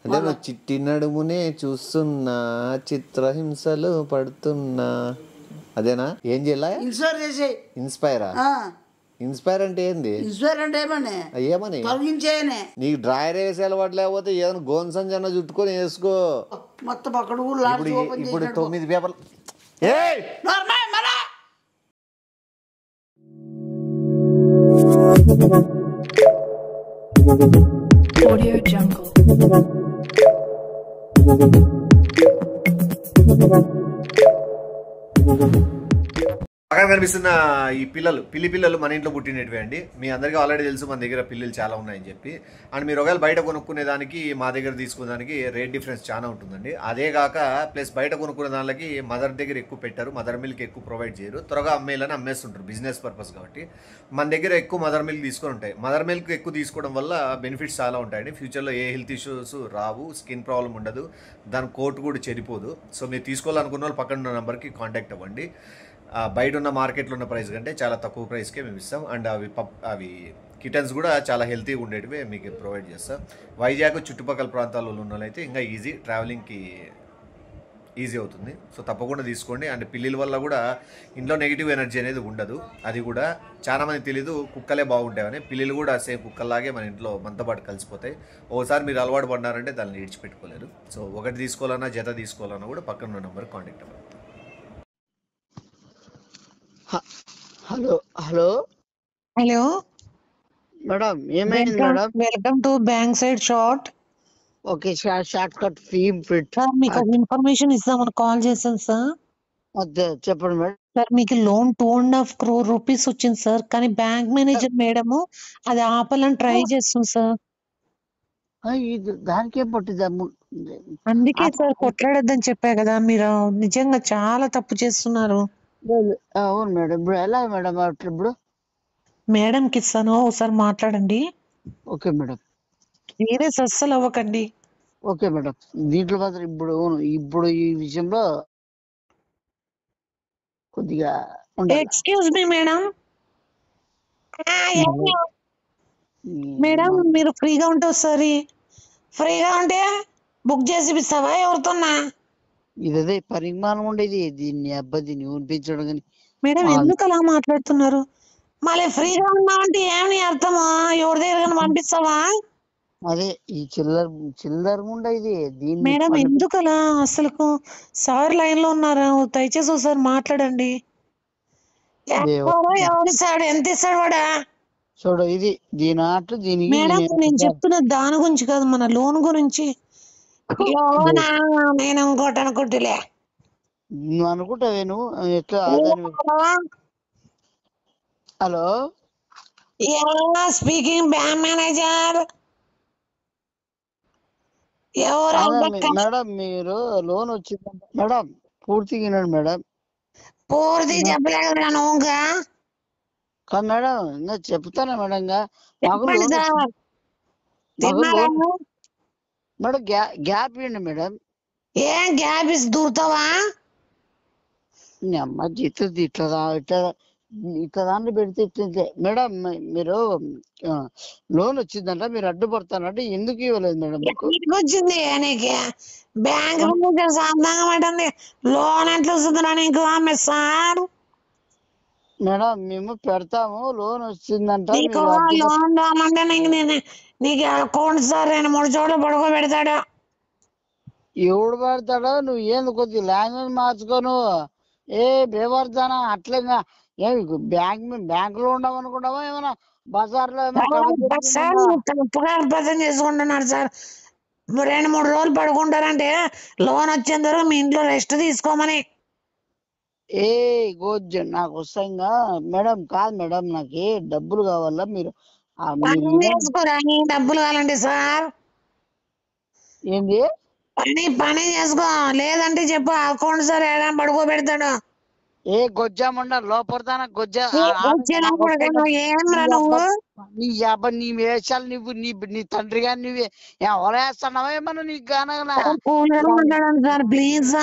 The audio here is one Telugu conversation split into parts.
అంటే నువ్వు చిట్టి నడుమునే చూస్తున్నా, చిత్రహింసలు పడుతున్నా, అదేనా? ఏం చేయాలా? ఇన్స్పైర్ చేసేయి. ఇన్స్పైరా? ఇన్స్పైర్ అంటే ఏంది? ఇన్స్పైర్ అంటే ఏమని తొలగించేయనే. నీకు డ్రైర్ వేసే అలవాటు లేకపోతే ఏదైనా గోన్ సంజన్న చుట్టుకొని వేసుకో. మొత్తం అక్కడ కూడా ఇప్పుడు 9 పేపర్లు. Audio Jungle. పక్కన కనిపిస్తున్న ఈ పిల్లలు మన ఇంట్లో పుట్టినవి అండి. మీ అందరికీ ఆల్రెడీ తెలుసు మన దగ్గర పిల్లలు చాలా ఉన్నాయని చెప్పి. అండ్ మీరు ఒకవేళ బయట కొనుక్కునే దానికి మా దగ్గర తీసుకునేదానికి రేట్ డిఫరెన్స్ చాలా ఉంటుందండి. అదే కాక ప్లస్ బయట కొనుక్కునే దానికి మదర్ దగ్గర ఎక్కువ పెట్టారు, మదర్ మిల్క్ ఎక్కువ ప్రొవైడ్ చేయరు, త్వరగా అమ్మేయాలని అమ్మేస్తుంటారు బిజినెస్ పర్పస్ కాబట్టి. మన దగ్గర ఎక్కువ మదర్ మిల్క్ తీసుకొని ఉంటాయి. మదర్ మిల్క్ ఎక్కువ తీసుకోవడం వల్ల బెనిఫిట్స్ చాలా ఉంటాయండి. ఫ్యూచర్లో ఏ హెల్త్ ఇష్యూస్ రావు, స్కిన్ ప్రాబ్లం ఉండదు, దాని కోట్ కూడా చెడిపోదు. సో మీరు తీసుకోవాలనుకున్న వాళ్ళు పక్కన ఉన్న నెంబర్కి కాంటాక్ట్ అవ్వండి. బయట ఉన్న మార్కెట్లో ఉన్న ప్రైస్ కంటే చాలా తక్కువ ప్రైస్కే మేము ఇస్తాం. అండ్ అవి కిటన్స్ కూడా చాలా హెల్తీగా ఉండేటివే మీకు ప్రొవైడ్ చేస్తాం. వైజాగ్ చుట్టుపక్కల ప్రాంతాల్లో ఉన్న వాళ్ళైతే ఇంకా ట్రావెలింగ్కి ఈజీ అవుతుంది. సో తప్పకుండా తీసుకోండి. అండ్ పిల్లల వల్ల కూడా ఇంట్లో నెగిటివ్ ఎనర్జీ అనేది ఉండదు. అది కూడా చాలామంది తెలీదు, కుక్కలే బాగుంటాయని. పిల్లలు కూడా సేమ్ కుక్కల్లాగే మన ఇంట్లో మనతో పాటు కలిసిపోతాయి. ఓసారి మీరు అలవాటు పడినారంటే దాన్ని విడిచిపెట్టుకోలేరు. సో ఒకటి తీసుకోవాలన్నా జత తీసుకోవాలన్నా కూడా పక్కన ఉన్న నెంబర్ కాంటాక్ట్ అవ్వండి. హలో హలో హలో మేడం, ఏమైంది madam? Welcome to bank side short. Okay, short cut fee fit. Sir మీకు ఇన్ఫర్మేషన్ ఇస్తామని కాల్ చేశాను సార్. అదే చెప్పండి మేడం. సార్ మీకు లోన్ 2.5 crore రూపీస్ వచ్చింది సార్, కానీ బ్యాంక్ మేనేజర్ మేడము అది ఆపాలని ట్రై చేస్తుంది సార్. దానికేం పట్టింది? అందుకే సార్ కొట్లాడొద్దని చెప్పా కదా, మీరు నిజంగా చాలా తప్పు చేస్తున్నారు. అవును మేడం. ఇప్పుడు ఎలా మేడం? ఇప్పుడు మేడంకి ఇస్తాను, ఒకసారి మాట్లాడండి. Okay madam. మీరే అస్సలు అవ్వకండి. Okay madam. దీంట్లో మాత్రం ఇప్పుడు ఈ విషయంలో కొద్దిగా ఎక్స్క్యూజ్ మీ మేడం. మేడం మీరు ఫ్రీగా ఉంటే ఒకసారి, ఫ్రీగా ఉంటే బుక్ చేసి ఇస్తావా ఎవరితోన్నా? ఇదే పరిమాణం ఉండేది దీన్ని దీన్ని వినిపించడం. కానీ మేడం ఎందుకు అలా మాట్లాడుతున్నారు? మళ్ళీ ఫ్రీగా ఉన్నామంటే ఏమని అర్థమా? ఎవరి దగ్గర పంపిస్తావా? అదే ఈ చిల్లర ఉండేది దీన్ని. మేడం ఎందుకు అలా? అసలు సార్ లైన్ లో ఉన్నారు, దయచేసి ఒకసారి మాట్లాడండి. ఎవడు సార్ ఎంత ఇస్తాడు వాడా? చూడు, ఇది దీని ఆట. దీనికి మేడం నేను చెప్తున్నా దాని గురించి కాదు, మన లోన్ గురించి. నేను ఇంకోటి అనుకుంటులే. నువ్వు అనుకుంటావే, నువ్వు ఎట్లా? Hello speaking bank manager. Madam మీరు లోన్ వచ్చిందంట మేడం. పూర్తిగా వినండి మేడం. పూర్తి చెప్పలేదు కానీ మేడం ఇంకా చెప్తానా మేడం. మేడం గ్యాప్ ఇవ్వండి మేడం. ఏం గ్యాప్ ఇసి దూరుతావా? అమ్మ ఇట్లా ఇట్లా దాంట్లో పెడితే ఇట్లే. మేడం మీరు లోన్ వచ్చిందంట, మీరు అడ్డుపడతానంటే ఎందుకు ఇవ్వలేదు మేడం? వచ్చింది నీకు బ్యాంక్ సంబంధం లోన్ ఎట్లా వస్తుందా నీకు? ఆమె సార్ మేడం మేము పెడతాము, లోన్ వచ్చిందంట. లోన్ రామంటే నీకు అకౌంట్ సార్ 2-3 చోట్ల పడుకోబెడతాడు. ఎవడు పెడతాడో? నువ్వు ఏంది కొద్ది లాంగ్వేజ్ మార్చుకోను. ఏ బేవర్జానా అట్లా బ్యాంక్ లో ఉండమనుకుంటావా? ఏమైనా బజార్ లో తప్పుగా అర్థం చేసుకుంటున్నారు సార్. 2-3 రోజులు పడుకుంటారంటే లోన్ వచ్చేంత వరకు మీ ఇంట్లో రెస్ట్ తీసుకోమని. నాకు వస్తాయిగా మేడం. కాదు మేడం, నాకు డబ్బులు కావాలా. మీరు చేసుకోరా? డబ్బులు కావాలండి సార్. ఏంది? పని చేసుకో, లేదంటే చెప్పు అకౌంట్ సార్ ఏడా పడుకోబెడతాడు. గొజ్జామండ లోపడతానా? నీ వేషాలు నువ్వు నీ తండ్రి గాని నువ్వే ఎవరేస్తున్నావా? ఏమన్నా నీకు గానగనా? సార్ ప్లీజ్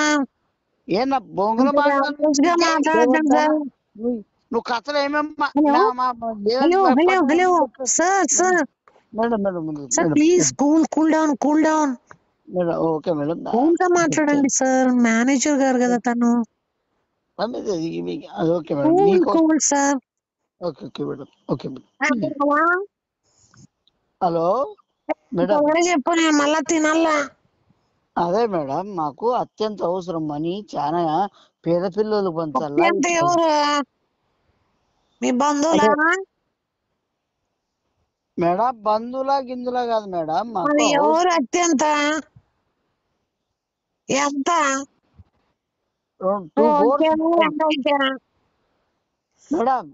ఏనా బొంగులు నువ్వు కథలు ఏమేమ్మా? Madam please cool down. Madam okay madam phone తో మాట్లాడండి సార్, మేనేజర్ గారు కదా తను. అది ఓకే మేడం మీకోసం. Cool sir. Okay okay madam okay madam. Hello madam. ఇంకొకటి చెప్పు, నేను మళ్ళా తినాలా? అదే మేడం మాకు అత్యంత అవసరం మనీ, చాలా పేద పిల్లలు పంచాలా. అత్యంత ఎవరు? మీ బంధువులా? మేడం బంధువులా గిందులా కాదు మేడం, మాకు మరి ఎవరు అత్యంత? ఎంత? 2 crores మేడం.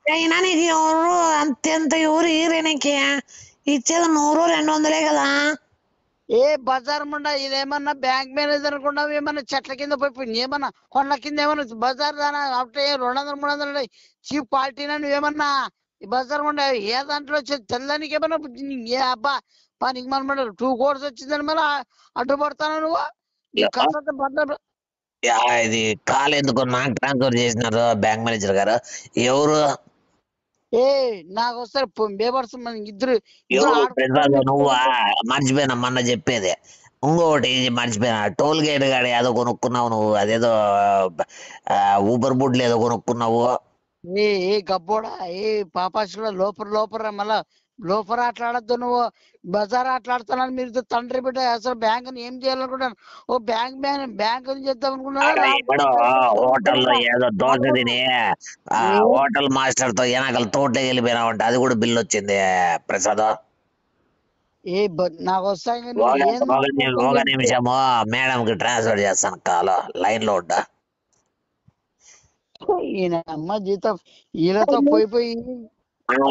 అయినా నీకు ఎవరు అత్యంత ఎవరు ఈరేనికి ఇచ్చేది 100-200 కదా. ఏ బజార్ ముండా ఇదేమన్నా బ్యాంక్ మేనేజర్ అనుకున్నా, ఏమన్నా చెట్ల కింద పోయి ఏమన్నా కొండల కింద ఏమన్నా బజార్ దానా అంటే 200-300 చీప్ క్వాలిటీ నువ్వేమన్నా ఈ బజార్ ముండా ఏ దాంట్లో తెల్లానికి ఏమన్నా ఏ అబ్బా పనికి మన 2 crores వచ్చిందని మళ్ళీ అడ్డుపడతాను నువ్వు. ఇది కాల్ ఎందుకు నాకు ట్రాన్స్ఫర్ చేసినారు బ్యాంక్ మేనేజర్ గారు? ఎవరు ఏ నాకు వస్తారు బేబర్స్ ఇద్దరు ప్రసాద్? నువ్వా? మర్చిపోయినా మొన్న చెప్పేది. ఇంకొకటి మర్చిపోయినా, టోల్ గేట్ గాడి ఏదో కొనుక్కున్నావు నువ్వు, అదేదో ఊబర్ బుడ్లు ఏదో కొనుక్కున్నావు. ఏ గబ్బోడా, ఏ పాపాసుడా, లోపల మళ్ళా లోపల ఆటలాడద్దు నువ్వు. బజార్ ఆటలాడుతున్నాను మీరు తండ్రి బిడ్డ. అసలు బ్యాంక్ ఏం చేయాలనుకుంటాను? ఓ బ్యాంక్ చేద్దాం ఇప్పుడు హోటల్లో ఏదో దోశ తిని హోటల్ మాస్టర్ తో వెనకాల తోటలోకి వెళ్ళిపోయినావంటే అది కూడా బిల్ వచ్చింది ప్రసాద్. నాకు వస్తాయి. ఒక నిమిషము మేడం కి ట్రాన్స్ఫర్ చేస్తాను, కాల్ లైన్ లో ఉంటా. ఈయన అమ్మ జీతం వీళ్ళతో పోయి హలో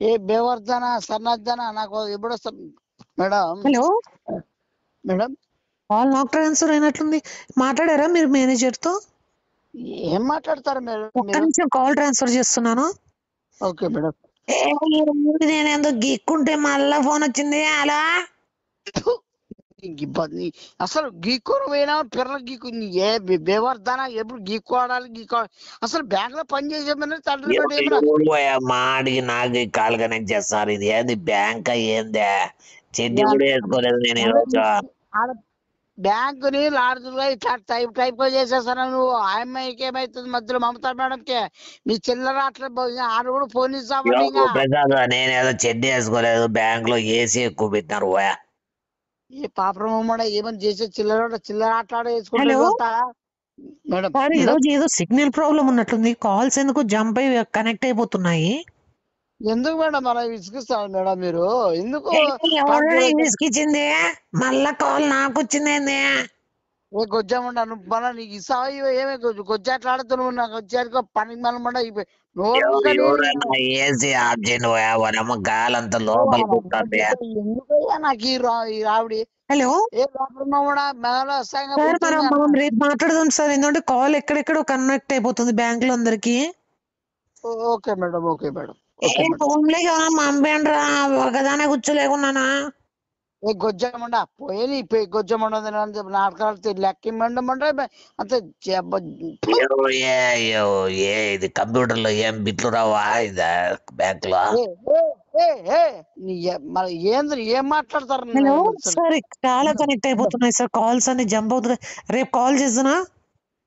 ఏ బేవర్ధన సన్నద్ధన నాకు ఎప్పుడు వస్తా మేడం. హలో మేడం కాల్ నాకు ట్రాన్స్ఫర్ అయినట్లుంది. మాట్లాడారా మీరు మేనేజర్ తో? ఏం మాట్లాడతారు మేడం? ఒక్క నిమిషం కాల్ ట్రాన్స్ఫర్ చేస్తున్నాను. Okay madam. నేను ఎందుకు గీక్కుంటే మళ్ళా ఫోన్ వచ్చింది. అలా ఇబ్బంది అసలు గీక్కోరు పోయినా పిర్ర గీకు ఏ బేవర్ధన ఎప్పుడు గీక్కోవాలి. అసలు బ్యాంక్ లో పని చేసేమని తండ్రి మాడికి నాకు కాల్ కనెక్ట్ చేస్తారు. ఇది ఏంది బ్యాంక్ ఏందే? చెడ్డి కూడా వేసుకోలేదు నేను ఈరోజు. బ్యాంకు ని లార్జ్గా ఇట్లా టైప్ గా చేసేస్తాను నువ్వు. ఆ అమ్మాయికి ఏమైతుంది మధ్యలో, మమతా మేడంకి మీ చిల్లర అట్లా ఆడ కూడా ఫోన్ ఇస్తామంటే ప్రసాద్ నేనేదో చెడ్డి వేసుకోలేదు, బ్యాంక్ లో ఏసీ ఎక్కువ పెట్టినారు. పోయా ఏ పాపరమ్మ ఏమని చేసే చిల్లర ఆటలాడ వేసుకుంటా మేడం. ఈ రోజు ఏదో సిగ్నల్ ప్రాబ్లం ఉన్నట్లుంది. కాల్స్ ఎందుకు జంప్ అయి కనెక్ట్ అయిపోతున్నాయి? ఎందుకు మేడం అలా విసిగిస్తారు మేడం మీరు? ఎందుకు విసిగించింది? మళ్ళా కాల్ నాకు వచ్చింది. ఏ గొజ్జమండా నువ్వు మన నీకు ఇస్తావా? ఏమే గొజ్జాట్లాడుతూ నువ్వు నాకు వచ్చారు పనికి మనమండ ఏసీ ఆఫ్ చేయండి, గాలంతా లోపలికి. ఎందుకయ్యా నాకు ఈ రావిడి? హలో ఏ లోపల మనం రేపు మాట్లాడదాం సార్, ఎందుకంటే కాల్ ఎక్కడెక్కడో కనెక్ట్ అయిపోతుంది బ్యాంక్ లో అందరికి. Okay madam okay madam. ఫోన్లోకి ఏమైనా పంపేయండిరా, ఒకదానే కూర్చోలేకున్నానా? ఏ గొజ్జమండ పోయి గొజ్జమండ నాటకాలు లెక్క మండమంటే అంత ఇది కంప్యూటర్ లో ఏం బిట్లు రావా ఇది బ్యాంక్ లో? మరి ఏం మాట్లాడతారు? హలో సార్, చాలా కనెక్ట్ అయిపోతున్నాయి సార్, కాల్స్ అన్ని జంప్ అవుతున్నాయి. రేపు కాల్ చేస్తున్నా.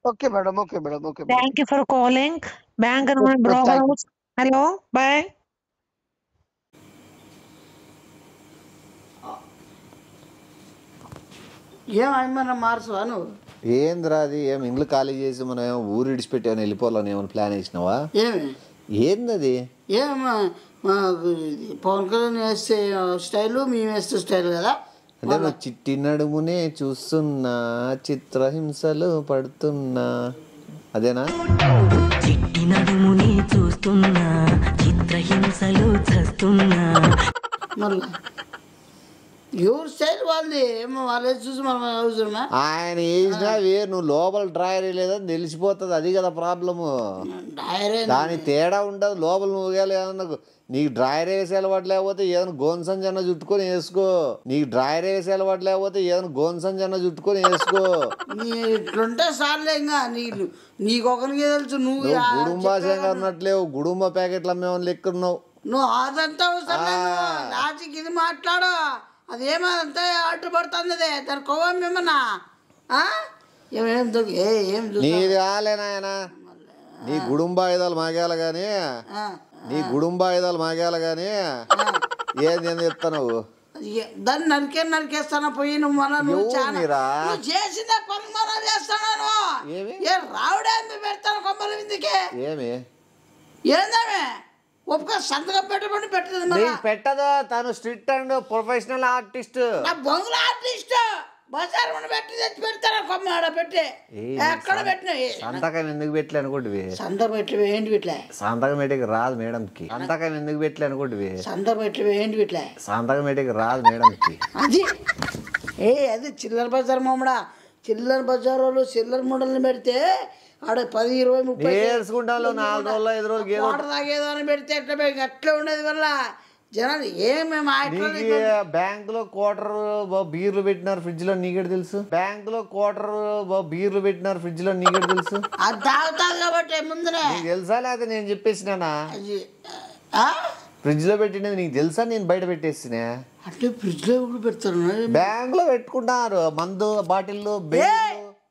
Okay madam okay madam okay. Thank you for calling bank broker house. Hello bye. ఏమైనా మార్చువా నువ్వు? ఏంద్రా అది? ఏం ఇండ్లు ఖాళీ చేసి మనం ఏమో ఊరు ఇడిచిపెట్టి ఏమైనా వెళ్ళిపోవాలని ఏమైనా ప్లాన్ వేసినావా? ఏందది? పవన్ కళ్యాణ్ వేస్తే స్టైల్, మేము వేస్తే స్టైల్ కదా. అంటే నువ్వు చిట్టి నడుమునే చూస్తున్నా, చిత్రహింసలు పడుతున్నా, అదేనా? చిట్టి నడుమునే చూస్తున్నా, చిత్రహింసలు చస్తున్నా. మళ్ళా ఎవరు స్టైల్ వాళ్ళది, ఏమో వాళ్ళే చూసి మనం అవసరమా? ఆయన వేసినా వేరు, నువ్వు లోపల డ్రాయర్ లేదని తెలిసిపోతుంది. అది కదా ప్రాబ్లము. దాని తేడా ఉండదు. లోపల నువ్వు ఏమన్నా నీకు డ్రాయర్ వేసే అలవాటు లేకపోతే ఏదైనా గోన్సంజన్న చుట్టుకొని వేసుకో. నీకు డ్రాయర్ వేసే అలవాటు లేకపోతే ఏదైనా గోన్సంజన్న చుట్టుకొని వేసుకో. ఇట్లుంటే సార్లే. ఇంకా నీకు ఒకరికి తెలుసు. నువ్వు గుడుంబా అన్నట్లేవు, గుడుంబ ప్యాకెట్లు అమ్మేమని లెక్కున్నావు. నువ్వు అదంతా అవసరం లేదు లాస్ట్కి ఇది మాట్లాడు అదేమంతా అడ్డుపడుతుంది దాని కోవం ఏమన్నా ఏం నీది కాలేనాయన నీ గుడుంబాయుధాలు మాగేయాలి కానీ నీ గుడుంబాయుధాలు మాగేయాలి కానీ ఏంది చెప్తావు దాన్ని నరికేస్తాను పోయి నువ్వు మన నువ్వు చేసిందే పని మనం చేస్తాను ఏ రావుడే పెడతాను కొమ్మల విందుకే ఏమి ఏందమే ఒప్పుకో సంతకం పెట్టమని పెట్టదు పెట్టదు తను స్ట్రిక్ట్ అండ్ ప్రొఫెషనల్ ఆర్టిస్ట్ బొంగుల ఆర్టిస్ట్ బజార్ పెట్టి తెచ్చి పెడతారా కొమ్మ ఆడ పెట్టి ఎక్కడ పెట్టినా సంతకం ఎందుకు పెట్టలే అనుకోండి సంతకం పెట్టి ఏంటి పెట్టలే సంతకం పెట్టికి రాదు మేడంకి సంతకం ఎందుకు పెట్టలే అనుకోండి సంతకం పెట్టి ఏంటి పెట్టలే సంతకం పెట్టికి రాదు మేడంకి అది అది చిల్లర బజార్ మామడా చిల్లర బజార్ వాళ్ళు చిల్లర మూడల్ని పెడితే ఆడ 10, 20, 30 నేర్చుకుంటాను 4 రోజులు 5 రోజులు తాగేదో అని పెడితే ఎట్లా ఉండేది వల్ల జనాలు ఏమేమి బ్యాంక్ లో క్వార్టర్ బీర్లు పెట్టినారు ఫ్రిడ్జ్ లో నీకెట్ తెలుసు బ్యాంక్ లో క్వార్టర్ బీర్లు పెట్టినారు ఫ్రిడ్జ్ లో నీకెట్ తెలుసు అది తాగుతాది కాబట్టి ముందునే తెలుసా లేకపోతే నేను చెప్పేసినా ఫ్రిడ్జ్ లో పెట్టినది నీకు తెలుసా నేను బయట పెట్టేసిన అంటే ఫ్రిడ్జ్ లో కూడా పెడతారు బ్యాంక్ లో పెట్టుకుంటారు మందు బాటిల్లు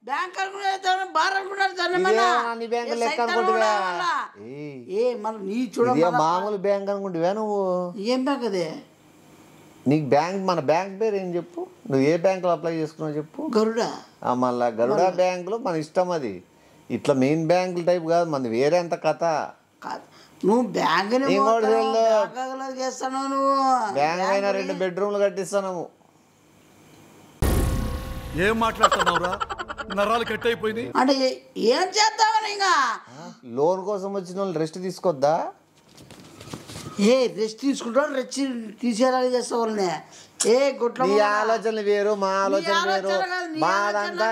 బ్యాంక్ అనుకున్నారు బార్ అనుకున్నారు మామూలు బ్యాంక్ అనుకుంటువా నువ్వు ఏం బ్యాంక్ అదే నీకు బ్యాంక్ మన బ్యాంక్ పేరు ఏం చెప్పు నువ్వు ఏ బ్యాంక్ లో అప్లై చేసుకున్నావు చెప్పు గరుడా మళ్ళా గరుడా బ్యాంక్ లో మన ఇష్టం అది ఇట్లా మెయిన్ బ్యాంక్ టైప్ కాదు మనది వేరే అంత కథ నువ్వు బ్యాంక్ చేస్తాను నువ్వు బ్యాంక్ అయినా 2 బెడ్రూమ్లు కట్టిస్తాను ఏం మాట్లాడుతున్నావురా నరాలు కట్ అయిపోయింది అంటే ఏం చేద్దామని ఇంకా లోన్ కోసం వచ్చిన వాళ్ళు రెస్ట్ తీసుకోద్దా రెస్ట్ తీసుకుంటావు రెస్ట్ తీసేలాగా చేస్తా వాళ్ళని నీ ఆలోచనలు వేరు మా ఆలోచన వేరు మాదంతా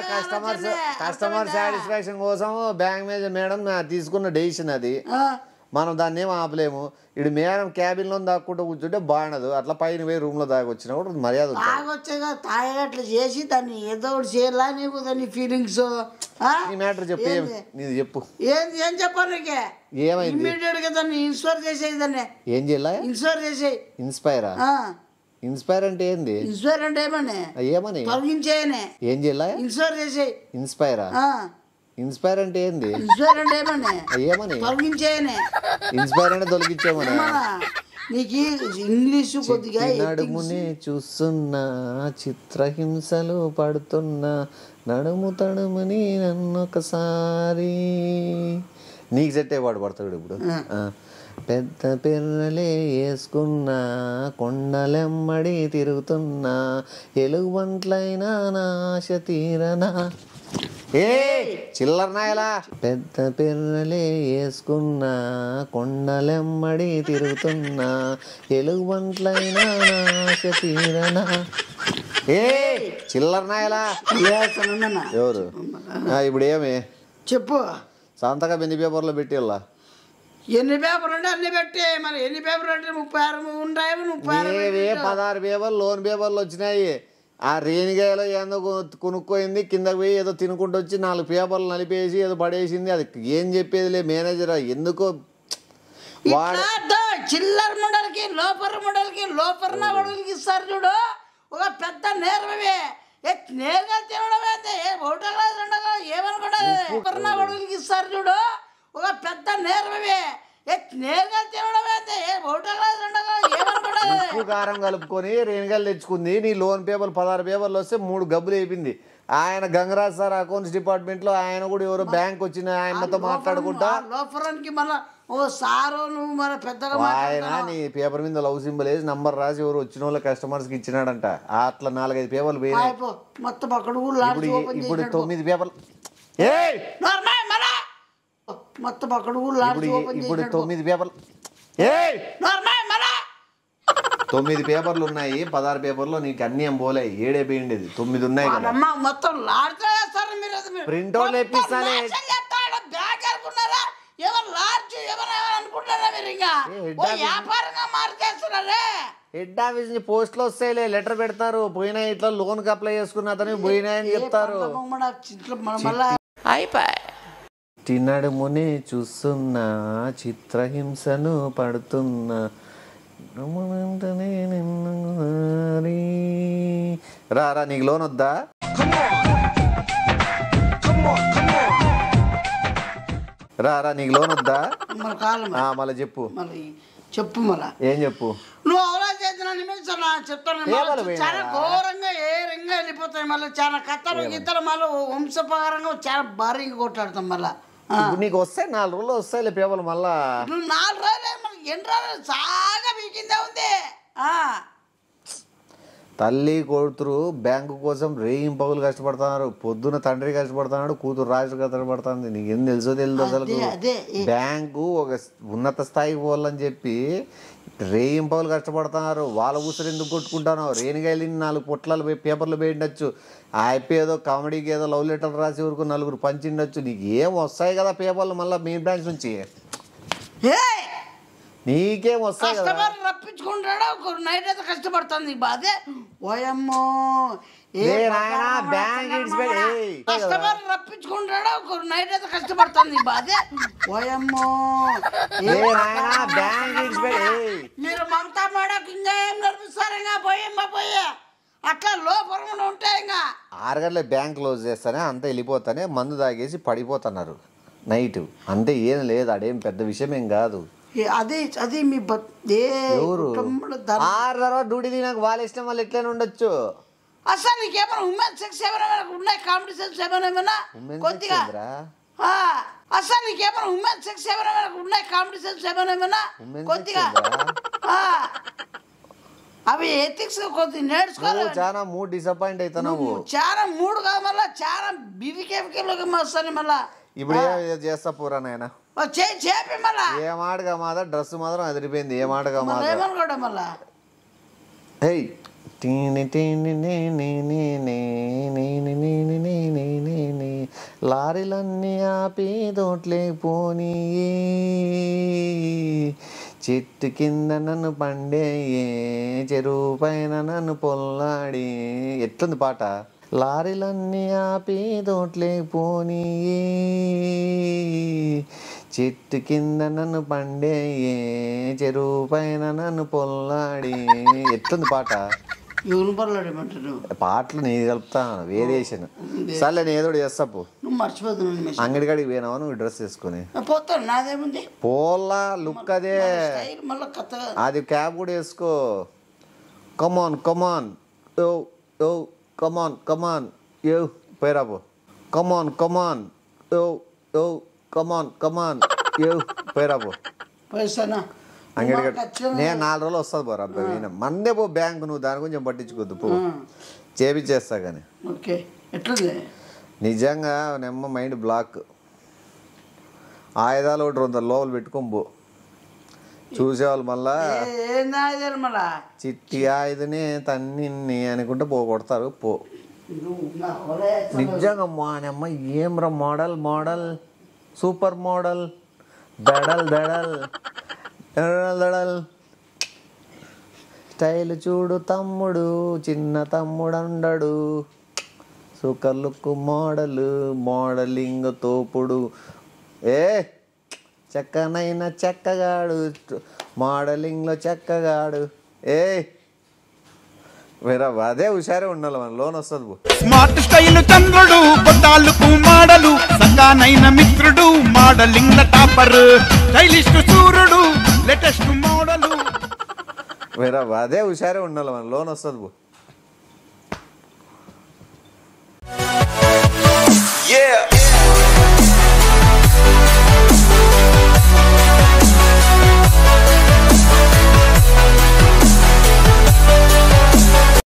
కస్టమర్ సాటిస్ఫాక్షన్ కోసం బ్యాంక్ మేనేజర్ మేడం తీసుకున్న డెసిషన్ అది మనం దాన్ని ఏం ఆపలేము ఇటు మేడం క్యాబిన్ లో దాక్కుంటూ కూర్చుంటే బాగుండదు అట్లా పైన పోయి రూమ్ లో దాకొచ్చినా కూడా మర్యాద తాగట్లు చేసి దాన్ని ఏదో ఒకటి చేయాలా నీకు దాని ఫీలింగ్స్ నీ మ్యాటర్ చెప్పు నీది చెప్పు ఏం చెప్పాలి నీకే ఏమైంది ఇమ్మీడియట్ గా దాన్ని ఇన్స్పైర్ చేసేది దాన్ని ఏం చేయాలా ఇన్స్పైర్ చేసేయి ఇన్స్పైరా ఇన్స్పైర్ అంటే ఏంది ఇన్స్పైర్ అంటే ఏమని తొలగించేయనే ఏం చేయాలా ఇన్స్పైర్ చేసేయి ఇన్స్పైరా ఇన్స్పైర్ అంటే ఏంది ఇన్స్పైర్ అంటే ఏమని తొలగించేయనే ఇన్స్పైర్ అంటే తొలగించేమని నీకు ఇంగ్లీషు కొద్దిగా నడుమునే చూస్తున్నా చిత్రహింసలు పడుతున్నా నడుము తడుముని నన్నొకసారి నీకు సెట్ అయ్యి పాడు పడతాడు ఇప్పుడు పెద్ద పిర్రలే వేసుకున్నా కొండలెమ్మడి తిరుగుతున్నా ఎలుగుబంట్లైనా నాశ తీరనా చిల్లర నాయలా పెద్ద పిర్రలే వేసుకున్నా కొండలెమ్మడి తిరుగుతున్నా ఎలుగుబంట్లైనా నాశ తీరనా చిల్లర నాయలా ఎవరు ఇప్పుడు ఏమి చెప్పు సంతకం ఎన్ని పేపర్లో పెట్టి ఎన్ని పేపర్లు అంటే అన్ని పెట్టి మరి ఎన్ని పేపర్లు అంటే 36 ఉన్నాయి 16 పేపర్లు లోన్ పేపర్లు వచ్చినాయి ఆ రేణిగాయలో ఏదో కొనుక్కోయింది కిందకి పోయి ఏదో తినుకుంటూ వచ్చి 4 పేపర్లు నలిపేసి ఏదో పడేసింది అది ఏం చెప్పేదిలే మేనేజర్ ఎందుకో చిల్లర మండలికి లోపర్ మండలికి ఇస్తారు చూడు ఒక పెద్ద నేరమే నేరుగా తినడం అయితే ఒకటో క్లాస్ 2వ క్లాస్ ఏమనుకుంటారు ఇస్తారు చూడు ఒక పెద్ద నేరమే నేరుగా తినడం అయితే ఒకటో క్లాస్ 2వ క్లాస్ ఏమనుకుంటారు ఉప్పు కారం కలుపుకొని రేణిగాయలు తెచ్చుకుంది నీ లోన్ పేపర్లు 16 పేపర్లు వస్తే 3 గబ్బులు అయిపోయింది ఆయన గంగరాజ్ సార్ అకౌంట్స్ డిపార్ట్మెంట్ లో ఆయన కూడా ఎవరో బ్యాంక్ వచ్చిన ఆయనతో మాట్లాడుకుంటా ఆయన నీ పేపర్ మీద లవ్ సింబల్ వేసి నంబర్ రాసి ఎవరు వచ్చిన వాళ్ళ కస్టమర్స్ కి ఇచ్చినాడంట అట్లా 4-5 పేపర్లు పోయినాయి ఇప్పుడు 9 పేపర్లు ఇప్పుడు 9 పేపర్లు 9 పేపర్లు ఉన్నాయి 16 పేపర్లో నీకు అన్ని ఏం పోలే 7 పోయిండేది 9 ఉన్నాయి మొత్తం ప్రింట్ అవుట్ ఇప్పిస్తానే హెడ్ ఆఫీస్ ని పోస్ట్ లో వస్తాయిలే లెటర్ పెడతారు పోయినా ఇట్లా లోన్ కి అప్లై చేసుకున్న అతను పోయినాయని చెప్తారు అయిపోయి నడుమునే చూస్తున్నా చిత్రహింసను పడుతున్నా రా రా నీకు లోన్ వద్దా రా రా నీకు లోన్ వద్దా మళ్ళీ చెప్పు చెప్పు మళ్ళా ఏం చెప్పు నువ్వు అవలా చేసిన చెప్తాను చాలా ఘోరంగా ఏ రంగా వెళ్ళిపోతాయి మళ్ళీ చాలా కథలు గీతలు మళ్ళీ వంశపరంగా చాలా భారీగా కొట్లాడతాం మళ్ళా నీకు వస్తాయి 4 రోజులు వస్తాయిలే పేపర్లు మళ్ళా నువ్వు 4 రోజులు మళ్ళీ 2 రోజులు సాగా మీకిందే ఉంది తల్లి కూతురు బ్యాంకు కోసం రేయింపగులు కష్టపడుతున్నారు పొద్దున తండ్రి కష్టపడుతున్నాడు కూతురు రాజు కష్టపడుతుంది నీకేం తెలుసో తెలియదు అసలు బ్యాంకు ఒక ఉన్నత స్థాయికి పోవాలని చెప్పి రేయింపగులు కష్టపడుతున్నారు వాళ్ళ ఊసరు ఎందుకు కొట్టుకుంటాను రేణిగాయలు 4 పొట్లాలు పేపర్లు పెట్టిండొచ్చు ఆ అయిపోయి ఏదో కామెడీకి ఏదో లవ్ లెటర్ రాసి వరకు 4 పంచిండొచ్చు నీకు ఏం వస్తాయి కదా పేపర్లు మళ్ళీ మీ బ్రాంచ్ నుంచి నీకేం వస్తాయి కస్టమర్ రప్పించుకుంటాడా ఒక నైట్ అయితే కష్టపడుతుంది బాధే ఓయమ్మో కస్టమర్ రప్పించుకుంటాడా ఒక నైట్ అయితే కష్టపడుతుంది బాధే ఓయమ్మో మీరు మమతా మేడకు ఇంకా ఏం నడిపిస్తారు ఇంకా పోయమ్మా పోయే అట్లా లోపల ఉంటే ఇంకా 6 గంటల బ్యాంక్ క్లోజ్ చేస్తానే అంతా వెళ్ళిపోతానే మందు తాగేసి పడిపోతున్నారు నైట్ అంటే ఏం లేదు అదేం పెద్ద విషయం ఏం కాదు అది మీ ఎవరు 6 తర్వాత డ్యూటీ నాకు వాళ్ళ ఇష్టం వాళ్ళు ఎట్లనే ఉండొచ్చు అసలు నీకేమైనా ఉమెన్ సెక్స్ ఏమైనా ఉన్నాయి కామెడీ సెక్స్ ఏమైనా కొద్దిగా అసలు నీకేమైనా ఉమెన్ సెక్స్ ఏమైనా ఉన్నాయి కామెడీ సెక్స్ ఏమైనా కొద్దిగా అవి ఎథిక్స్ కొద్దిగా నేర్చుకోవాలి చాలా మూడు డిసప్పాయింట్ అవుతున్నావు చాలా మూడు కాదు మళ్ళీ చాలా బివికేలోకి వస్తాను మళ్ళా ఇప్పుడు చేస్తా పూరా నాయన చేపి మళ్ళా ఏమాటగా మాదా డ్రెస్ మాత్రం అదిరిపోయింది ఏమాటగా మాదా ఏమనుకోవడం మళ్ళా లారీలన్నీ ఆపి దోట్లే పోనీ చెట్టు కింద నన్ను పండేయే చెరువు పైన నన్ను పొల్లాడి ఎట్లుంది పాట లారీలన్నీ ఆపి దోట్లే పోనీ చెట్టు కింద నన్ను పండేయే చెరువు పైన నన్ను పొల్లాడి ఎట్లుంది పాట పాటలు నేను కలుపుతాను వేరియేషన్ సర్లే నేను ఏదో చేస్తాపు అంగడికాడికి పోయినావా నువ్వు డ్రెస్ వేసుకుని పోలా లుక్ అదే అది క్యాబ్ కూడా వేసుకో కమాన్ కమాన్ ఓ ఓ కమాన్ కమాన్ యో పోయిరాపో కమాన్ కమాన్ ఓ ఓ కమాన్ కమాన్ యో పోయిరాపో అంగడికాడ నేను 4 రోజులు వస్తుంది పోరా అబ్బాయి మందే పో బ్యాంకు నువ్వు దాని గురించి పట్టించుకోద్దు పో చేపించేస్తా కానీ నిజంగా నెమ్మ మైండ్ బ్లాక్ ఆయుధాలు 200 లోపలు పెట్టుకొని పో చూసేవాళ్ళు మళ్ళా చిట్టి ఆయుధనే తన్నిన్ని అనుకుంటే పోగొడతారు పో నిజంగా మా నెమ్మ ఏమ్రా మోడల్ మోడల్ సూపర్ మోడల్ దడల్ దడల్ దడల్ స్టైల్ చూడు తమ్ముడు చిన్న తమ్ముడు అండడు సూపర్ లుక్ మోడల్ మోడలింగ్ తోపుడు చక్కనైన చెక్కగాడు మోడలింగ్లో చెక్కగాడు వేరే అదే హుషారే ఉండాలి మన లోన్ వస్తుంది స్మార్ట్ స్టైల్ చంద్రుడు బొట్టాలకు మాడలు సగానైన మిత్రుడు మోడలింగ్ టాపర్ స్టైలిస్ట్ సూర్యుడు లేటెస్ట్ మోడలు వేరే అదే హుషారే ఉండాలి మన లోన్ వస్తుంది Yeah